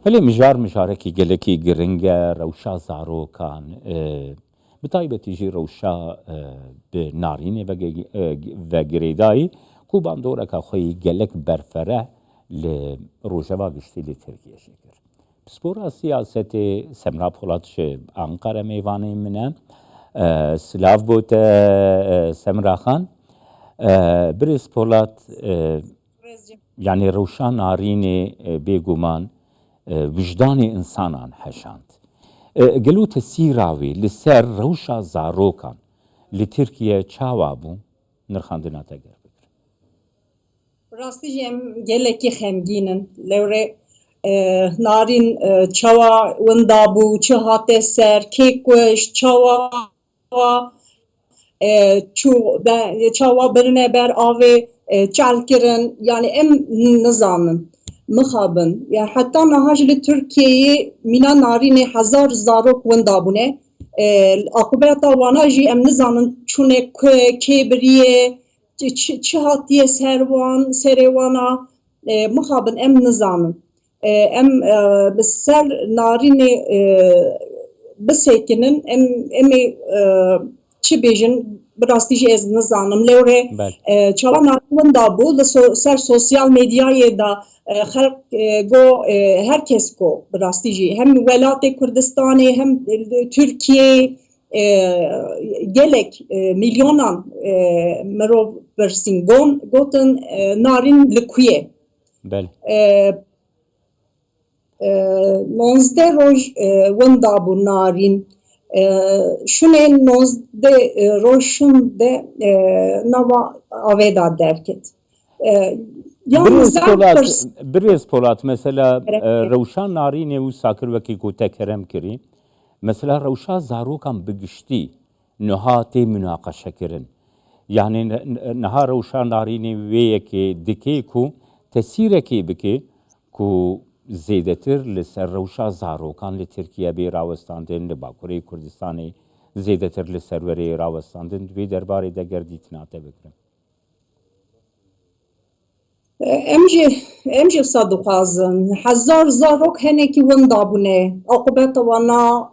هەلێ مژارێکی گەلێکی گرنگە ڕەوشا زارۆکان بتایبەتیژی ڕەوشا نارینێ vegirêdayî ku bandoreka xwe yî gelek berfere li Rojava giştî li Tirkiyeyê kir. Pispora siyasetê Semra Polat ji Ankara mêvanê min e. Silav bote Semra Xan. Birêz Polat yani rewşa narînê bêguman vicdanê insanan heşand. Gelo tesîra wê li ser rewşa zarokan li Tirkiye çawa bû nirxandina te ger bikir. Rastî jî em gelekî xemgînin lewre narîn çawa winda bû, çi hate ser, kê kuşt, çawa birine ber avê çal kirin, yani em nizanin. Mixabin. Yani hatta niha ji li Tirkiyeyê mîna narînê hezar zarok winda bûne. Akibeta wana jî em nizanin çûne kê biriye, çi hatiye serê wana mixabin em nizanin. Em bi ser narînê bisekinin em ê çi bêjin bi rastî jî ez nizanim. Lewre çawa narîn winda bû li ser sosyal medyayê da xelk got herkes got bi rastî jî hem welatê Kurdistanê hem Tirkiyeyê gelek milyonan mirov birsîn gotin narîn li ku ye. 19 roj winda bû narîn. Şunê 19 roj şûn de nava avê da derket. Birêz Polat mesela rewşa narînê wisa kir wekî ku te kerem kirî. Mesela rewşa zarokan bi giştî niha tê münaqeşekirin. Yani niha rewşa narînê wê yekê dike ku tesîrekê bike ku zêdetir li ser rewşa zarokan li Tirkiye bê rawestandin, li Bakurê Kurdistanê zêdetir li serwerê rawestandin. Wê derbarê de gerdîtina te bikirin. Em jî wisa dixwazin hezar zarok henekî winda bûne. Akibeta wana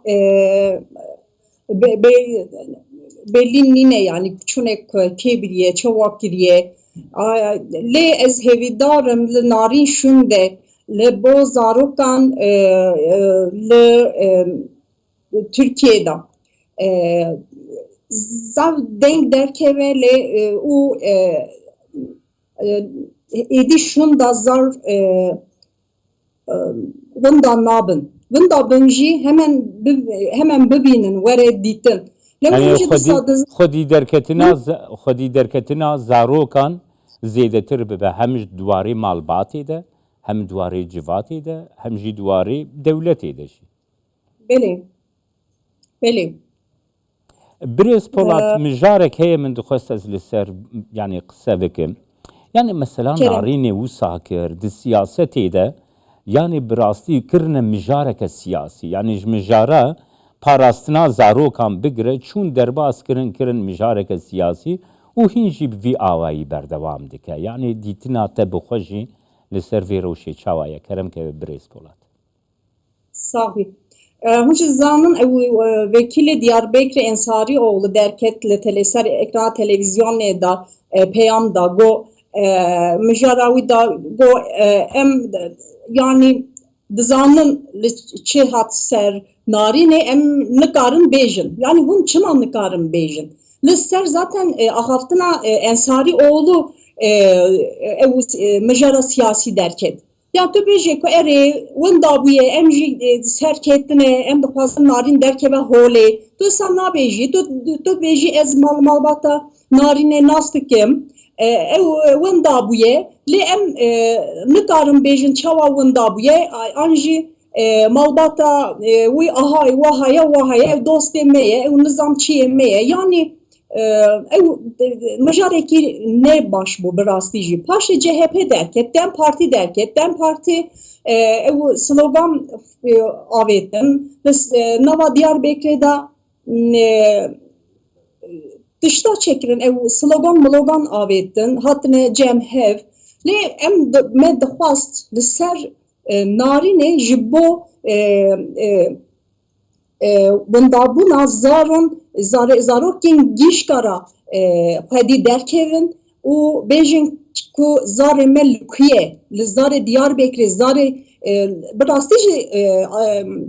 belî nîne yani çûne kê biriye, çawa kiriye. Lê ez hêvîdarim li narîn şûn de li bo zarokan li Tirkiyeyê da zav deng derkeve lê û êdî şûn da zar winda nabin. Winda bin jî hemen bibînin were dîtin. Xwedî derketina zarokan zêdetir bibe hem ji dwarê malbatê de hem dwarê civatê de hem jî dwarê dewletê de jî. Belê. Birêz Polat mijarek heye min dixwest ez li ser yani qise bikim. Yani mesela narînê wisa kir di siyasetê de yani bi rastî kirine mijareke siyasî yani ji mijara parastina zarokan bigire çûn derbas kirin mijareke siyasî û hîn jî bi vî awayî berdewam dike. Yani dîtina te bixwe jî li ser vê rewşê çawa ye keremkeve Birêz Polat. Sahî. Hûn jî zanin ew vekîlê Diyarbekirê Ensarîoğlu derket li ser ekrana televizyonê da peyam da got mijara wî da got em yani dizanin li çi hat ser narînê em nikarin bêjin. Yani hûn çima nikarin bêjin. Li ser zaten axaftina Ensarîoğlu ew mijara siyasî derket. Ya tu bêjê ku erê winda bûye em jî serketine em dixwazin narîn derkeve holê. Tu sa nabêjî tu bêjî ez malbata narînê nas dikim. Ew winda bûye lê em nikarin bêjin çawa winda bûye an jî malbata wî ahayê wahaya ew dostê me ye ew nizam çiyê me ye yani ew mijarekî ne baş bû bi rastî jî. Paşê CHP derket, Dem Partî derket, Dem Partî ew slogan avêtin nava Diyarbekirê da dişta çekirin ew slogan avêtin hatine cem hev lê em me dixwast li ser narînê ji bo bundabûna zarokên gîşkara xwedî derkevin û bêjin ku zarê me li ku ye, li zarê Diyarbekirê zarê bi rastî jî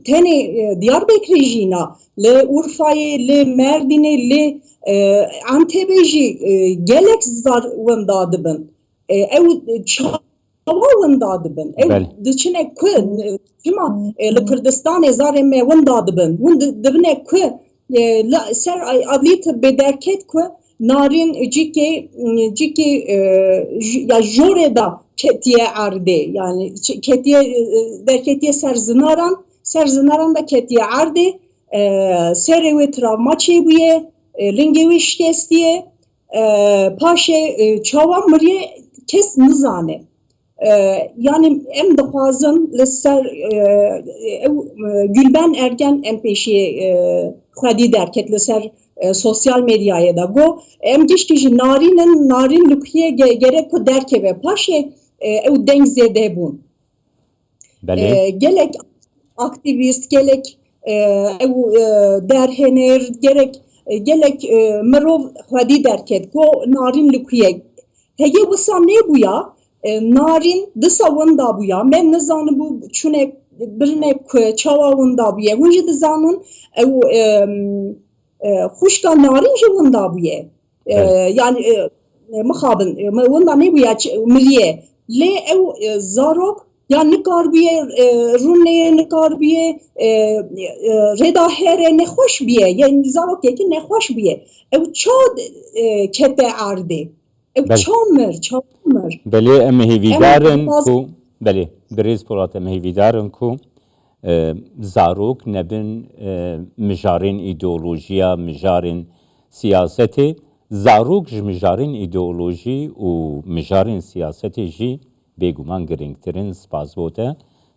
tenê Diyarbekirê jîna, li Urfayê, li Merdînê, li Entebê jî gelek zar winda dibin. Ew çawa winda dibin. Ew diçine ku cima li Kurdistanê zarê me winda dibin. Hûn dibine ku ser adlî tıbbê derket ku narîn cikê ya jorê da ketiye erdê, yani ketiye derketiye ser zinaran da ketiye erdê, serê wê travma çêbûye, lingê wê şikestiye, paşê çawa miriye kes nizane. Yani em dixwazin li ser Gülben Ergen em pêşî xwedî derket li ser sosyal medyayê da got em giştî jî narîn li ku ye gerek ku derkeve paşê ew deng zêde bûn. Gelek aktivîst, gelek ew derhenêr, gelek mirov xwedî derket got narîn li ku ye. Heye wisa nebûya narîn disa winda bûya, me nizanibû çûnek birine ku çawa winda bûye. Hûn jî dizanin ew xuşka narîn jî winda bûye. Yani mixabin winda nebûya miriye. Lê ew zarok ya nikarbûye rûnê nikarbûye rêda herê nexweş bûye, yani zarokekî nexweş bûye. Ew ça kete erdê. Ew ça mir. Belê em hêvîdarin ku belê Birêz Polat em hêvîdarin ku zarok nebin mijarên îdeolojiya, mijarên siyasetê. Zarok ji mijarên îdeolojî û mijarên siyasetê jî bêguman girîngtirin, spas bote.